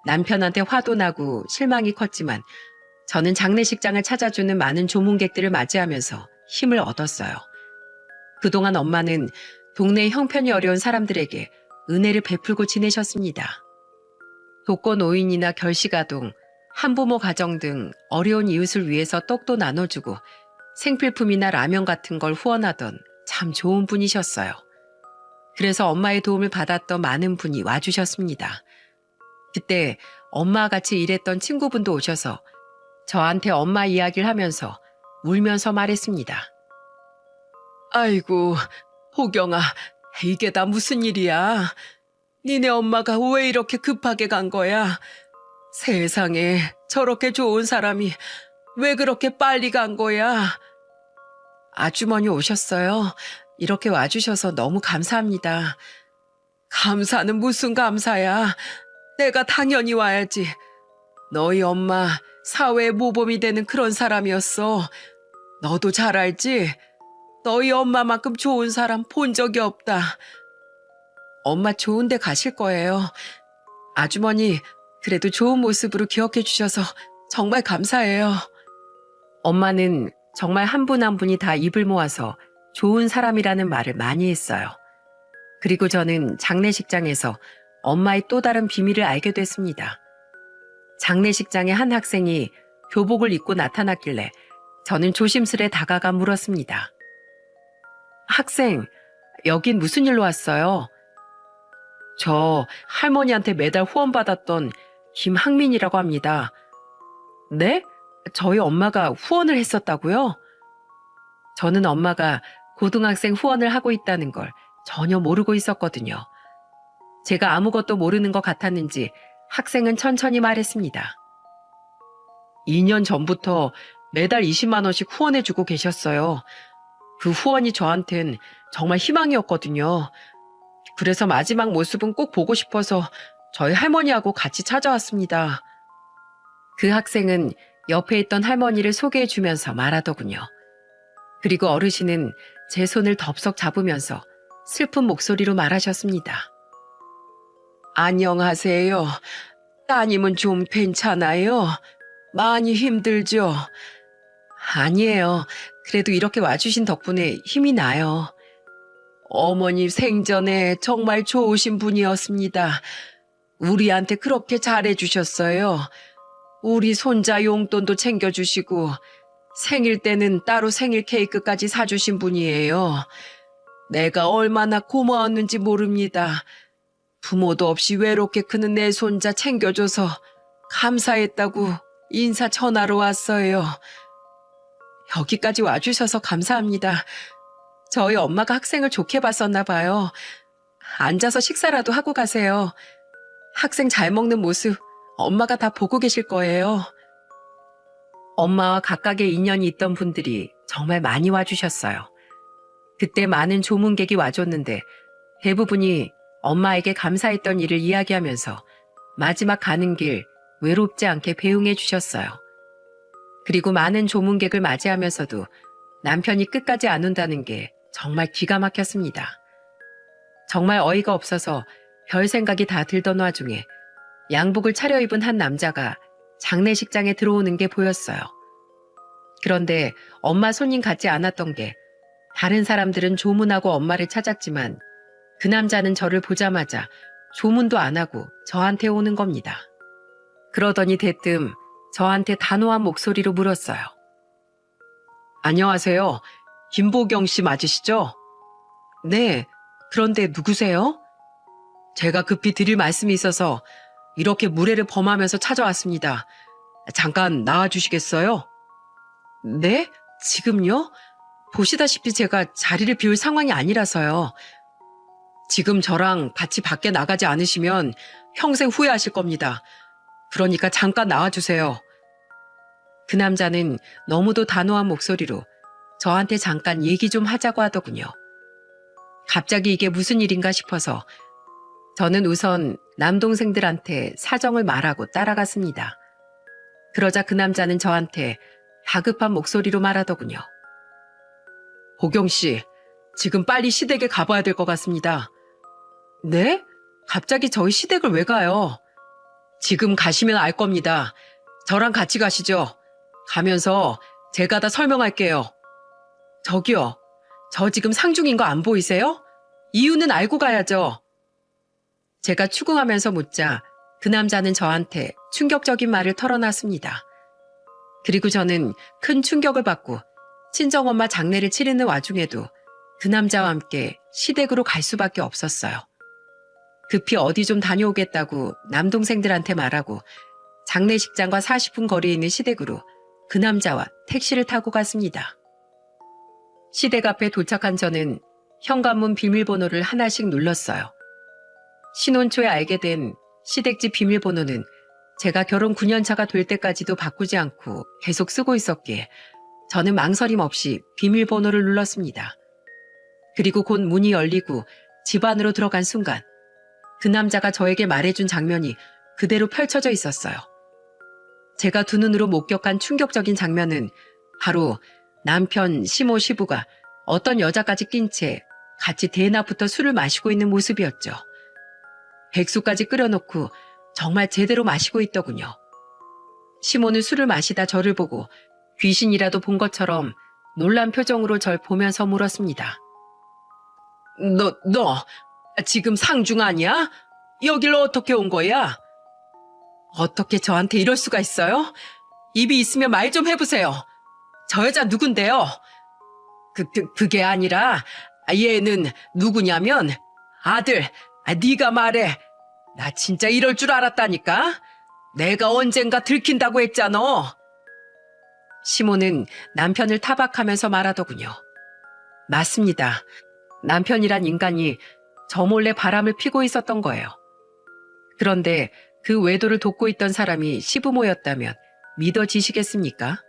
남편한테 화도 나고 실망이 컸지만 저는 장례식장을 찾아주는 많은 조문객들을 맞이하면서 힘을 얻었어요. 그동안 엄마는 동네 형편이 어려운 사람들에게 은혜를 베풀고 지내셨습니다. 독거노인이나 결식아동, 한부모 가정 등 어려운 이웃을 위해서 떡도 나눠주고 생필품이나 라면 같은 걸 후원하던 참 좋은 분이셨어요. 그래서 엄마의 도움을 받았던 많은 분이 와주셨습니다. 그때 엄마와 같이 일했던 친구분도 오셔서 저한테 엄마 이야기를 하면서 울면서 말했습니다. 아이고, 호경아, 이게 다 무슨 일이야? 니네 엄마가 왜 이렇게 급하게 간 거야? 세상에 저렇게 좋은 사람이 왜 그렇게 빨리 간 거야? 아주머니 오셨어요. 이렇게 와주셔서 너무 감사합니다. 감사는 무슨 감사야. 내가 당연히 와야지. 너희 엄마 사회의 모범이 되는 그런 사람이었어. 너도 잘 알지? 너희 엄마만큼 좋은 사람 본 적이 없다. 엄마 좋은 데 가실 거예요. 아주머니 그래도 좋은 모습으로 기억해 주셔서 정말 감사해요. 엄마는 정말 한 분 한 분이 다 입을 모아서 좋은 사람이라는 말을 많이 했어요. 그리고 저는 장례식장에서 엄마의 또 다른 비밀을 알게 됐습니다. 장례식장의 한 학생이 교복을 입고 나타났길래 저는 조심스레 다가가 물었습니다. 학생, 여긴 무슨 일로 왔어요? 저 할머니한테 매달 후원받았던 김학민이라고 합니다. 네? 저희 엄마가 후원을 했었다고요? 저는 엄마가 고등학생 후원을 하고 있다는 걸 전혀 모르고 있었거든요. 제가 아무것도 모르는 것 같았는지 학생은 천천히 말했습니다. 2년 전부터 매달 20만 원씩 후원해주고 계셨어요. 그 후원이 저한텐 정말 희망이었거든요. 그래서 마지막 모습은 꼭 보고 싶어서 저희 할머니하고 같이 찾아왔습니다. 그 학생은 옆에 있던 할머니를 소개해 주면서 말하더군요. 그리고 어르신은 제 손을 덥석 잡으면서 슬픈 목소리로 말하셨습니다. 안녕하세요. 따님은 좀 괜찮아요? 많이 힘들죠? 아니에요. 그래도 이렇게 와주신 덕분에 힘이 나요. 어머니 생전에 정말 좋으신 분이었습니다. 우리한테 그렇게 잘해주셨어요. 우리 손자 용돈도 챙겨주시고 생일 때는 따로 생일 케이크까지 사주신 분이에요. 내가 얼마나 고마웠는지 모릅니다. 부모도 없이 외롭게 크는 내 손자 챙겨줘서 감사했다고 인사 전하러 왔어요. 여기까지 와주셔서 감사합니다. 저희 엄마가 학생을 좋게 봤었나 봐요. 앉아서 식사라도 하고 가세요. 학생 잘 먹는 모습 엄마가 다 보고 계실 거예요. 엄마와 각각의 인연이 있던 분들이 정말 많이 와주셨어요. 그때 많은 조문객이 와줬는데 대부분이 엄마에게 감사했던 일을 이야기하면서 마지막 가는 길 외롭지 않게 배웅해 주셨어요. 그리고 많은 조문객을 맞이하면서도 남편이 끝까지 안 온다는 게 정말 기가 막혔습니다. 정말 어이가 없어서 별 생각이 다 들던 와중에 양복을 차려입은 한 남자가 장례식장에 들어오는 게 보였어요. 그런데 엄마 손님 같지 않았던 게 다른 사람들은 조문하고 엄마를 찾았지만 그 남자는 저를 보자마자 조문도 안 하고 저한테 오는 겁니다. 그러더니 대뜸 저한테 단호한 목소리로 물었어요. 안녕하세요. 김보경 씨 맞으시죠? 네. 그런데 누구세요? 제가 급히 드릴 말씀이 있어서 이렇게 무례를 범하면서 찾아왔습니다. 잠깐 나와주시겠어요? 네? 지금요? 보시다시피 제가 자리를 비울 상황이 아니라서요. 지금 저랑 같이 밖에 나가지 않으시면 평생 후회하실 겁니다. 그러니까 잠깐 나와주세요. 그 남자는 너무도 단호한 목소리로 저한테 잠깐 얘기 좀 하자고 하더군요. 갑자기 이게 무슨 일인가 싶어서 저는 우선 남동생들한테 사정을 말하고 따라갔습니다. 그러자 그 남자는 저한테 다급한 목소리로 말하더군요. 보경 씨, 지금 빨리 시댁에 가봐야 될 것 같습니다. 네? 갑자기 저희 시댁을 왜 가요? 지금 가시면 알 겁니다. 저랑 같이 가시죠. 가면서 제가 다 설명할게요. 저기요, 저 지금 상중인 거 안 보이세요? 이유는 알고 가야죠. 제가 추궁하면서 묻자 그 남자는 저한테 충격적인 말을 털어놨습니다. 그리고 저는 큰 충격을 받고 친정엄마 장례를 치르는 와중에도 그 남자와 함께 시댁으로 갈 수밖에 없었어요. 급히 어디 좀 다녀오겠다고 남동생들한테 말하고 장례식장과 40분 거리에 있는 시댁으로 그 남자와 택시를 타고 갔습니다. 시댁 앞에 도착한 저는 현관문 비밀번호를 하나씩 눌렀어요. 신혼 초에 알게 된 시댁집 비밀번호는 제가 결혼 9년차가 될 때까지도 바꾸지 않고 계속 쓰고 있었기에 저는 망설임 없이 비밀번호를 눌렀습니다. 그리고 곧 문이 열리고 집 안으로 들어간 순간 그 남자가 저에게 말해준 장면이 그대로 펼쳐져 있었어요. 제가 두 눈으로 목격한 충격적인 장면은 바로 남편 시모 시부가 어떤 여자까지 낀 채 같이 대낮부터 술을 마시고 있는 모습이었죠. 백수까지 끓여놓고 정말 제대로 마시고 있더군요. 시모는 술을 마시다 저를 보고 귀신이라도 본 것처럼 놀란 표정으로 절 보면서 물었습니다. 너 지금 상중 아니야? 여길로 어떻게 온 거야? 어떻게 저한테 이럴 수가 있어요? 입이 있으면 말 좀 해보세요. 저 여자 누군데요? 그게 아니라 얘는 누구냐면 아들, 네가 말해. 나 진짜 이럴 줄 알았다니까. 내가 언젠가 들킨다고 했잖아. 시모는 남편을 타박하면서 말하더군요. 맞습니다. 남편이란 인간이 저 몰래 바람을 피고 있었던 거예요. 그런데 그 외도를 돕고 있던 사람이 시부모였다면 믿어지시겠습니까?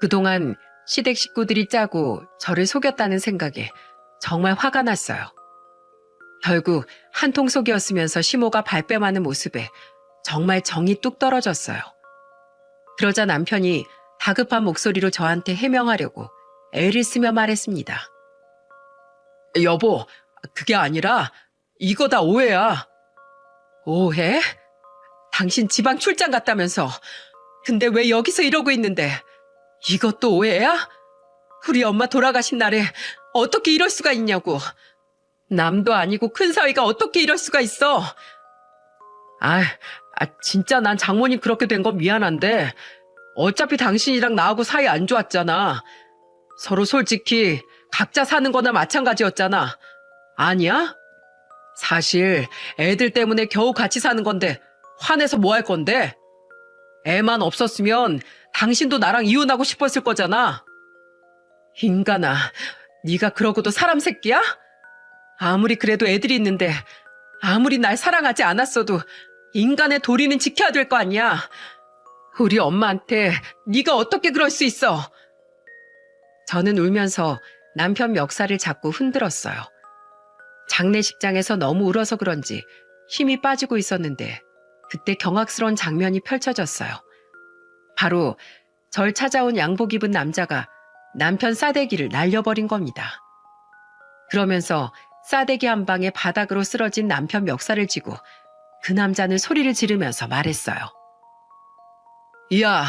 그동안 시댁 식구들이 짜고 저를 속였다는 생각에 정말 화가 났어요. 결국 한통속이었으면서 시모가 발뺌하는 모습에 정말 정이 뚝 떨어졌어요. 그러자 남편이 다급한 목소리로 저한테 해명하려고 애를 쓰며 말했습니다. 여보, 그게 아니라 이거 다 오해야. 오해? 당신 지방 출장 갔다면서. 근데 왜 여기서 이러고 있는데 이것도 오해야? 우리 엄마 돌아가신 날에 어떻게 이럴 수가 있냐고. 남도 아니고 큰 사위가 어떻게 이럴 수가 있어. 진짜 난 장모님 그렇게 된 건 미안한데 어차피 당신이랑 나하고 사이 안 좋았잖아. 서로 솔직히 각자 사는 거나 마찬가지였잖아. 아니야? 사실 애들 때문에 겨우 같이 사는 건데 화내서 뭐 할 건데? 애만 없었으면 당신도 나랑 이혼하고 싶었을 거잖아. 인간아, 네가 그러고도 사람 새끼야? 아무리 그래도 애들이 있는데 아무리 날 사랑하지 않았어도 인간의 도리는 지켜야 될 거 아니야. 우리 엄마한테 네가 어떻게 그럴 수 있어? 저는 울면서 남편 멱살을 잡고 흔들었어요. 장례식장에서 너무 울어서 그런지 힘이 빠지고 있었는데 그때 경악스러운 장면이 펼쳐졌어요. 바로 절 찾아온 양복 입은 남자가 남편 싸대기를 날려버린 겁니다. 그러면서 싸대기 한 방에 바닥으로 쓰러진 남편 멱살을 쥐고 그 남자는 소리를 지르면서 말했어요. 야,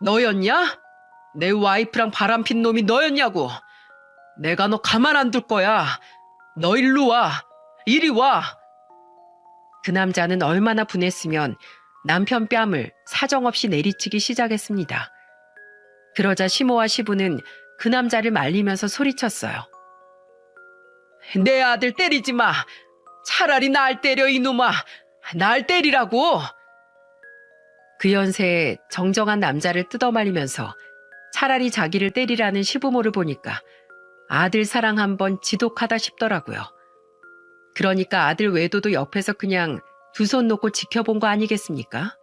너였냐? 내 와이프랑 바람핀 놈이 너였냐고. 내가 너 가만 안 둘 거야. 너 일로 와. 이리 와. 그 남자는 얼마나 분했으면 남편 뺨을 사정없이 내리치기 시작했습니다. 그러자 시모와 시부는 그 남자를 말리면서 소리쳤어요. 내 아들 때리지 마. 차라리 날 때려 이놈아. 날 때리라고. 그 연세에 정정한 남자를 뜯어말리면서 차라리 자기를 때리라는 시부모를 보니까 아들 사랑 한번 지독하다 싶더라고요. 그러니까 아들 외도도 옆에서 그냥 두 손 놓고 지켜본 거 아니겠습니까?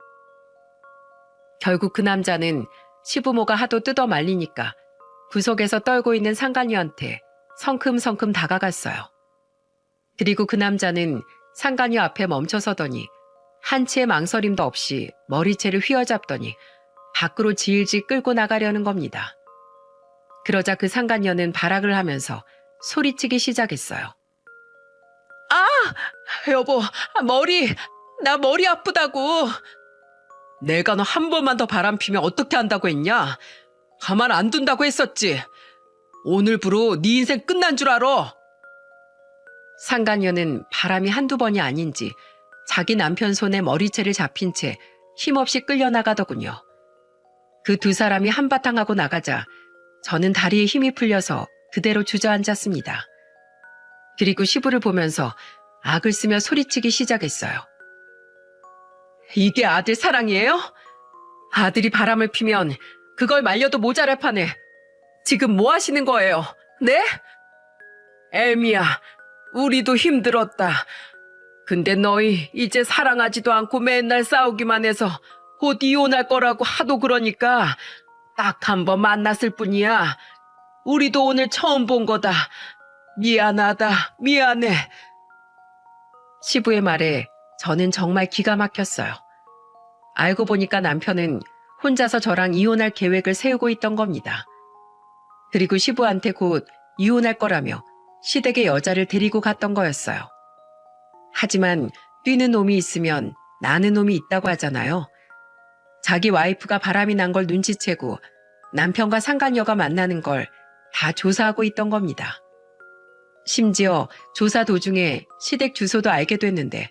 결국 그 남자는 시부모가 하도 뜯어말리니까 구석에서 떨고 있는 상간녀한테 성큼성큼 다가갔어요. 그리고 그 남자는 상간녀 앞에 멈춰서더니 한치의 망설임도 없이 머리채를 휘어잡더니 밖으로 질질 끌고 나가려는 겁니다. 그러자 그 상간녀는 발악을 하면서 소리치기 시작했어요. 아! 여보, 나 머리 아프다고. 내가 너 한 번만 더 바람피면 어떻게 한다고 했냐? 가만 안 둔다고 했었지. 오늘부로 네 인생 끝난 줄 알아. 상간녀는 바람이 한두 번이 아닌지 자기 남편 손에 머리채를 잡힌 채 힘없이 끌려나가더군요. 그 두 사람이 한바탕 하고 나가자 저는 다리에 힘이 풀려서 그대로 주저앉았습니다. 그리고 시부를 보면서 악을 쓰며 소리치기 시작했어요. 이게 아들 사랑이에요? 아들이 바람을 피면 그걸 말려도 모자랄 판에 지금 뭐 하시는 거예요? 네? 애미야, 우리도 힘들었다. 근데 너희 이제 사랑하지도 않고 맨날 싸우기만 해서 곧 이혼할 거라고 하도 그러니까 딱 한 번 만났을 뿐이야. 우리도 오늘 처음 본 거다. 미안하다. 미안해. 시부의 말에 저는 정말 기가 막혔어요. 알고 보니까 남편은 혼자서 저랑 이혼할 계획을 세우고 있던 겁니다. 그리고 시부한테 곧 이혼할 거라며 시댁의 여자를 데리고 갔던 거였어요. 하지만 뛰는 놈이 있으면 나는 놈이 있다고 하잖아요. 자기 와이프가 바람이 난 걸 눈치채고 남편과 상간녀가 만나는 걸 다 조사하고 있던 겁니다. 심지어 조사 도중에 시댁 주소도 알게 됐는데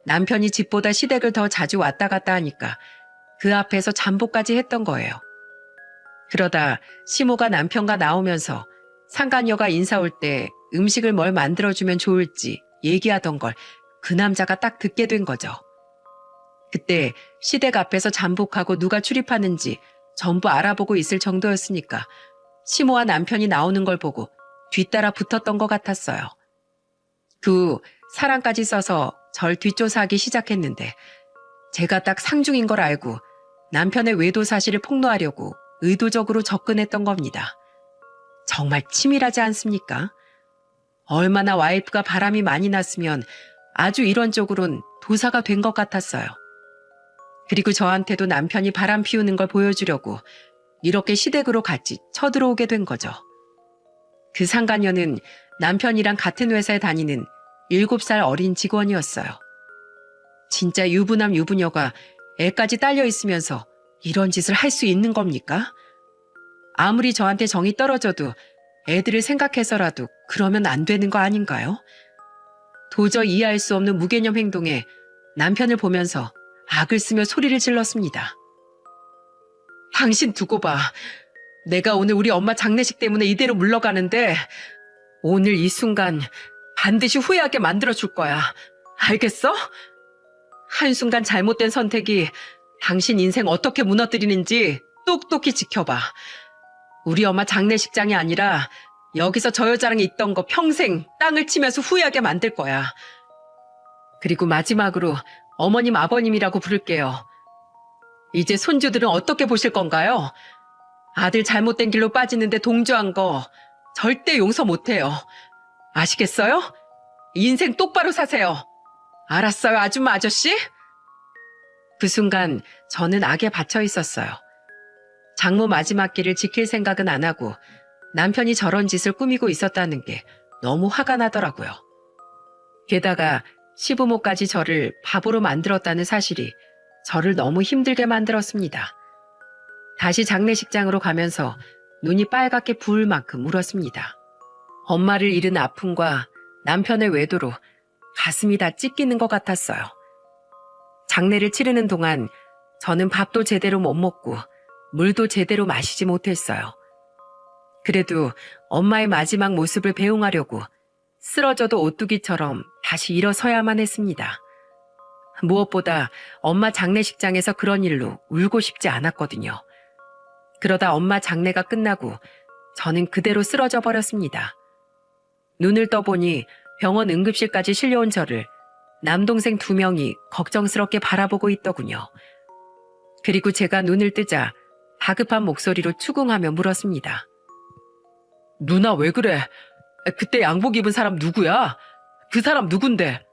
남편이 집보다 시댁을 더 자주 왔다 갔다 하니까 그 앞에서 잠복까지 했던 거예요. 그러다 시모가 남편과 나오면서 상간녀가 인사 올 때 음식을 뭘 만들어주면 좋을지 얘기하던 걸 그 남자가 딱 듣게 된 거죠. 그때 시댁 앞에서 잠복하고 누가 출입하는지 전부 알아보고 있을 정도였으니까 시모와 남편이 나오는 걸 보고 뒤따라 붙었던 것 같았어요. 그 후 사람까지 써서 절 뒷조사하기 시작했는데 제가 딱 상중인 걸 알고 남편의 외도 사실을 폭로하려고 의도적으로 접근했던 겁니다. 정말 치밀하지 않습니까? 얼마나 와이프가 바람이 많이 났으면 아주 이런 쪽으론 도사가 된 것 같았어요. 그리고 저한테도 남편이 바람 피우는 걸 보여주려고 이렇게 시댁으로 같이 쳐들어오게 된 거죠. 그 상간녀는 남편이랑 같은 회사에 다니는 7살 어린 직원이었어요. 진짜 유부남 유부녀가 애까지 딸려 있으면서 이런 짓을 할 수 있는 겁니까? 아무리 저한테 정이 떨어져도 애들을 생각해서라도 그러면 안 되는 거 아닌가요? 도저히 이해할 수 없는 무개념 행동에 남편을 보면서 악을 쓰며 소리를 질렀습니다. 당신 두고 봐. 내가 오늘 우리 엄마 장례식 때문에 이대로 물러가는데 오늘 이 순간 반드시 후회하게 만들어줄 거야. 알겠어? 한순간 잘못된 선택이 당신 인생 어떻게 무너뜨리는지 똑똑히 지켜봐. 우리 엄마 장례식장이 아니라 여기서 저 여자랑 있던 거 평생 땅을 치면서 후회하게 만들 거야. 그리고 마지막으로 어머님 아버님이라고 부를게요. 이제 손주들은 어떻게 보실 건가요? 아들 잘못된 길로 빠지는데 동조한 거 절대 용서 못해요. 아시겠어요? 인생 똑바로 사세요. 알았어요, 아줌마 아저씨? 그 순간 저는 악에 받쳐 있었어요. 장모 마지막 길을 지킬 생각은 안 하고 남편이 저런 짓을 꾸미고 있었다는 게 너무 화가 나더라고요. 게다가 시부모까지 저를 바보로 만들었다는 사실이 저를 너무 힘들게 만들었습니다. 다시 장례식장으로 가면서 눈이 빨갛게 부을 만큼 울었습니다. 엄마를 잃은 아픔과 남편의 외도로 가슴이 다 찢기는 것 같았어요. 장례를 치르는 동안 저는 밥도 제대로 못 먹고 물도 제대로 마시지 못했어요. 그래도 엄마의 마지막 모습을 배웅하려고 쓰러져도 오뚜기처럼 다시 일어서야만 했습니다. 무엇보다 엄마 장례식장에서 그런 일로 울고 싶지 않았거든요. 그러다 엄마 장례가 끝나고 저는 그대로 쓰러져 버렸습니다. 눈을 떠보니 병원 응급실까지 실려온 저를 남동생 2명이 걱정스럽게 바라보고 있더군요. 그리고 제가 눈을 뜨자 다급한 목소리로 추궁하며 물었습니다. 누나 왜 그래? 그때 양복 입은 사람 누구야? 그 사람 누군데?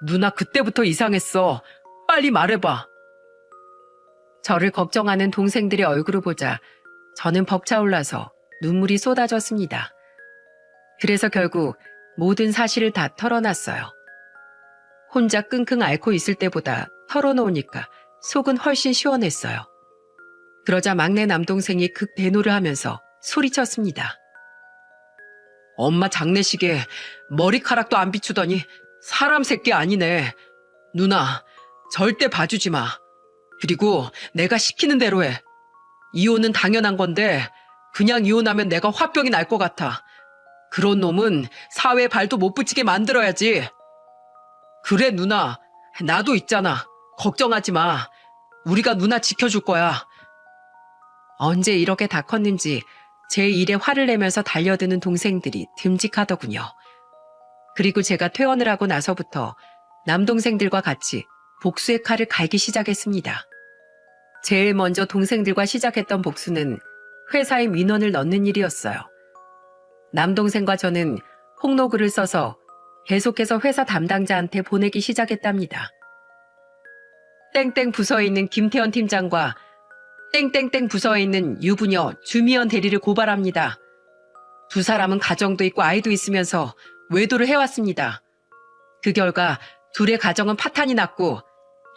누나 그때부터 이상했어. 빨리 말해봐. 저를 걱정하는 동생들의 얼굴을 보자 저는 벅차올라서 눈물이 쏟아졌습니다. 그래서 결국 모든 사실을 다 털어놨어요. 혼자 끙끙 앓고 있을 때보다 털어놓으니까 속은 훨씬 시원했어요. 그러자 막내 남동생이 극대노를 하면서 소리쳤습니다. 엄마 장례식에 머리카락도 안 비추더니 사람 새끼 아니네. 누나, 절대 봐주지 마. 그리고 내가 시키는 대로 해. 이혼은 당연한 건데 그냥 이혼하면 내가 화병이 날 것 같아. 그런 놈은 사회에 발도 못 붙이게 만들어야지. 그래 누나, 나도 있잖아. 걱정하지 마. 우리가 누나 지켜줄 거야. 언제 이렇게 다 컸는지 제 일에 화를 내면서 달려드는 동생들이 듬직하더군요. 그리고 제가 퇴원을 하고 나서부터 남동생들과 같이 복수의 칼을 갈기 시작했습니다. 제일 먼저 동생들과 시작했던 복수는 회사에 민원을 넣는 일이었어요. 남동생과 저는 폭로글을 써서 계속해서 회사 담당자한테 보내기 시작했답니다. 땡땡 부서에 있는 김태현 팀장과 땡땡땡 부서에 있는 유부녀 주미연 대리를 고발합니다. 두 사람은 가정도 있고 아이도 있으면서 외도를 해왔습니다. 그 결과 둘의 가정은 파탄이 났고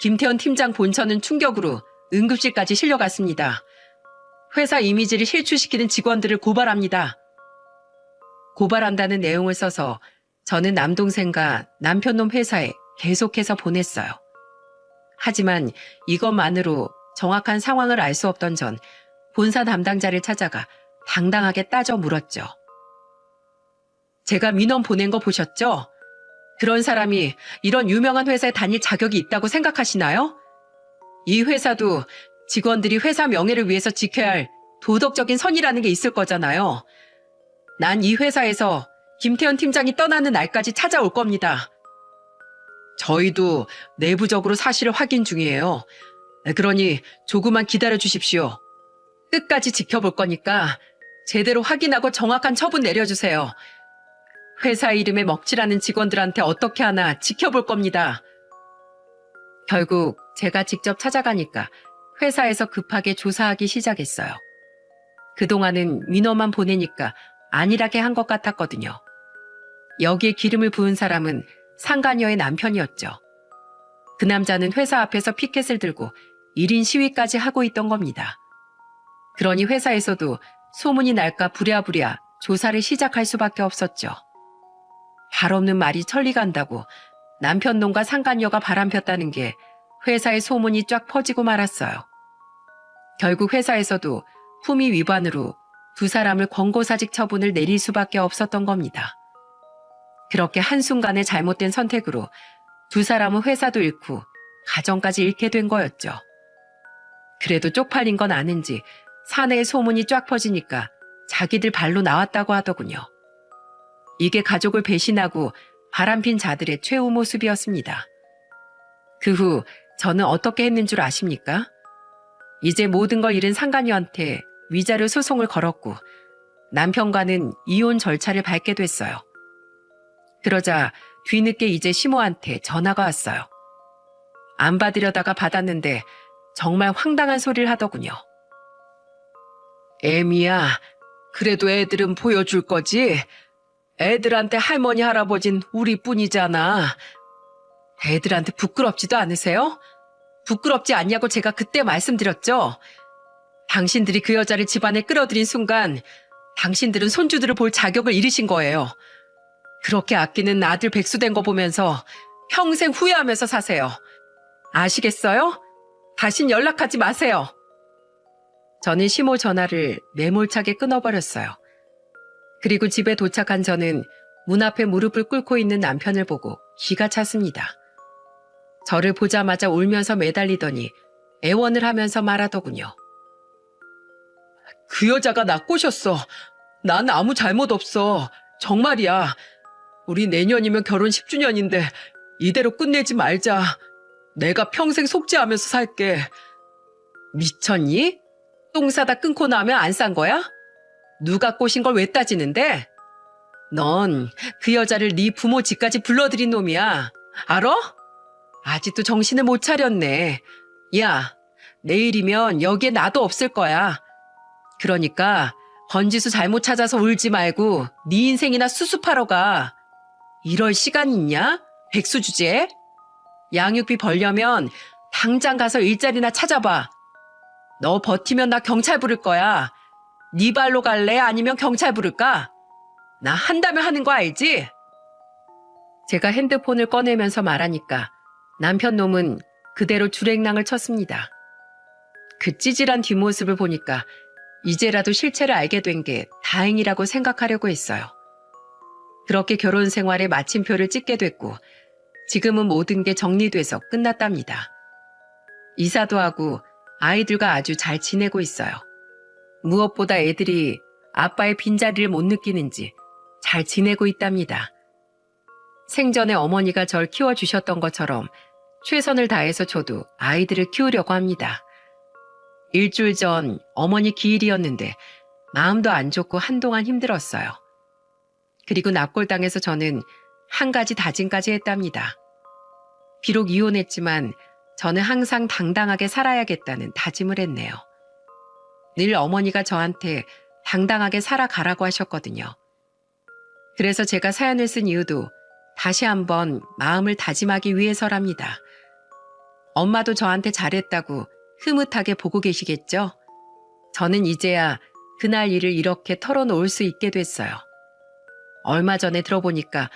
김태현 팀장 본처는 충격으로 응급실까지 실려갔습니다. 회사 이미지를 실추시키는 직원들을 고발합니다. 고발한다는 내용을 써서 저는 남동생과 남편놈 회사에 계속해서 보냈어요. 하지만 이것만으로 정확한 상황을 알 수 없던 전 본사 담당자를 찾아가 당당하게 따져 물었죠. 제가 민원 보낸 거 보셨죠? 그런 사람이 이런 유명한 회사에 다닐 자격이 있다고 생각하시나요? 이 회사도 직원들이 회사 명예를 위해서 지켜야 할 도덕적인 선이라는 게 있을 거잖아요. 난 이 회사에서 김태현 팀장이 떠나는 날까지 찾아올 겁니다. 저희도 내부적으로 사실을 확인 중이에요. 그러니 조금만 기다려 주십시오. 끝까지 지켜볼 거니까 제대로 확인하고 정확한 처분 내려주세요. 회사 이름에 먹칠하는 직원들한테 어떻게 하나 지켜볼 겁니다. 결국 제가 직접 찾아가니까 회사에서 급하게 조사하기 시작했어요. 그동안은 민원만 보내니까 안일하게 한 것 같았거든요. 여기에 기름을 부은 사람은 상간녀의 남편이었죠. 그 남자는 회사 앞에서 피켓을 들고 1인 시위까지 하고 있던 겁니다. 그러니 회사에서도 소문이 날까 부랴부랴 조사를 시작할 수밖에 없었죠. 발 없는 말이 천리간다고 남편 놈과 상간녀가 바람폈다는 게 회사의 소문이 쫙 퍼지고 말았어요. 결국 회사에서도 품위 위반으로 두 사람을 권고사직 처분을 내릴 수밖에 없었던 겁니다. 그렇게 한순간의 잘못된 선택으로 두 사람은 회사도 잃고 가정까지 잃게 된 거였죠. 그래도 쪽팔린 건 아는지 사내의 소문이 쫙 퍼지니까 자기들 발로 나왔다고 하더군요. 이게 가족을 배신하고 바람핀 자들의 최후 모습이었습니다. 그 후 저는 어떻게 했는 줄 아십니까? 이제 모든 걸 잃은 상간녀한테 위자료 소송을 걸었고 남편과는 이혼 절차를 밟게 됐어요. 그러자 뒤늦게 이제 시모한테 전화가 왔어요. 안 받으려다가 받았는데 정말 황당한 소리를 하더군요. 애미야, 그래도 애들은 보여줄 거지? 애들한테 할머니 할아버진 우리뿐이잖아. 애들한테 부끄럽지도 않으세요? 부끄럽지 않냐고 제가 그때 말씀드렸죠? 당신들이 그 여자를 집안에 끌어들인 순간 당신들은 손주들을 볼 자격을 잃으신 거예요. 그렇게 아끼는 아들 백수된 거 보면서 평생 후회하면서 사세요. 아시겠어요? 다신 연락하지 마세요. 저는 시모 전화를 매몰차게 끊어버렸어요. 그리고 집에 도착한 저는 문 앞에 무릎을 꿇고 있는 남편을 보고 기가 찼습니다. 저를 보자마자 울면서 매달리더니 애원을 하면서 말하더군요. 그 여자가 나 꼬셨어. 난 아무 잘못 없어. 정말이야. 우리 내년이면 결혼 10주년인데 이대로 끝내지 말자. 내가 평생 속죄하면서 살게. 미쳤니? 똥 싸다 끊고 나면 안 싼 거야? 누가 꼬신 걸 왜 따지는데? 넌 그 여자를 네 부모 집까지 불러들인 놈이야. 알아? 아직도 정신을 못 차렸네. 야, 내일이면 여기에 나도 없을 거야. 그러니까 번지수 잘못 찾아서 울지 말고 네 인생이나 수습하러 가. 이럴 시간 있냐? 백수 주제에? 양육비 벌려면 당장 가서 일자리나 찾아봐. 너 버티면 나 경찰 부를 거야. 네 발로 갈래? 아니면 경찰 부를까? 나 한다면 하는 거 알지? 제가 핸드폰을 꺼내면서 말하니까 남편 놈은 그대로 줄행랑을 쳤습니다. 그 찌질한 뒷모습을 보니까 이제라도 실체를 알게 된 게 다행이라고 생각하려고 했어요. 그렇게 결혼 생활에 마침표를 찍게 됐고 지금은 모든 게 정리돼서 끝났답니다. 이사도 하고 아이들과 아주 잘 지내고 있어요. 무엇보다 애들이 아빠의 빈자리를 못 느끼는지 잘 지내고 있답니다. 생전에 어머니가 절 키워주셨던 것처럼 최선을 다해서 저도 아이들을 키우려고 합니다. 일주일 전 어머니 기일이었는데 마음도 안 좋고 한동안 힘들었어요. 그리고 납골당해서 저는 한 가지 다짐까지 했답니다. 비록 이혼했지만 저는 항상 당당하게 살아야겠다는 다짐을 했네요. 늘 어머니가 저한테 당당하게 살아가라고 하셨거든요. 그래서 제가 사연을 쓴 이유도 다시 한번 마음을 다짐하기 위해서랍니다. 엄마도 저한테 잘했다고 흐뭇하게 보고 계시겠죠? 저는 이제야 그날 일을 이렇게 털어놓을 수 있게 됐어요. 얼마 전에 들어보니까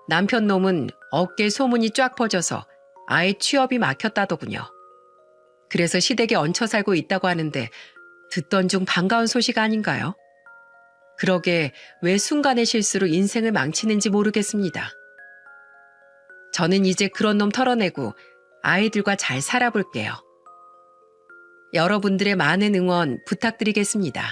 남편 놈은 어깨에 소문이 쫙 퍼져서 아예 취업이 막혔다더군요. 그래서 시댁에 얹혀 살고 있다고 하는데 듣던 중 반가운 소식 아닌가요? 그러게 왜 순간의 실수로 인생을 망치는지 모르겠습니다. 저는 이제 그런 놈 털어내고 아이들과 잘 살아볼게요. 여러분들의 많은 응원 부탁드리겠습니다.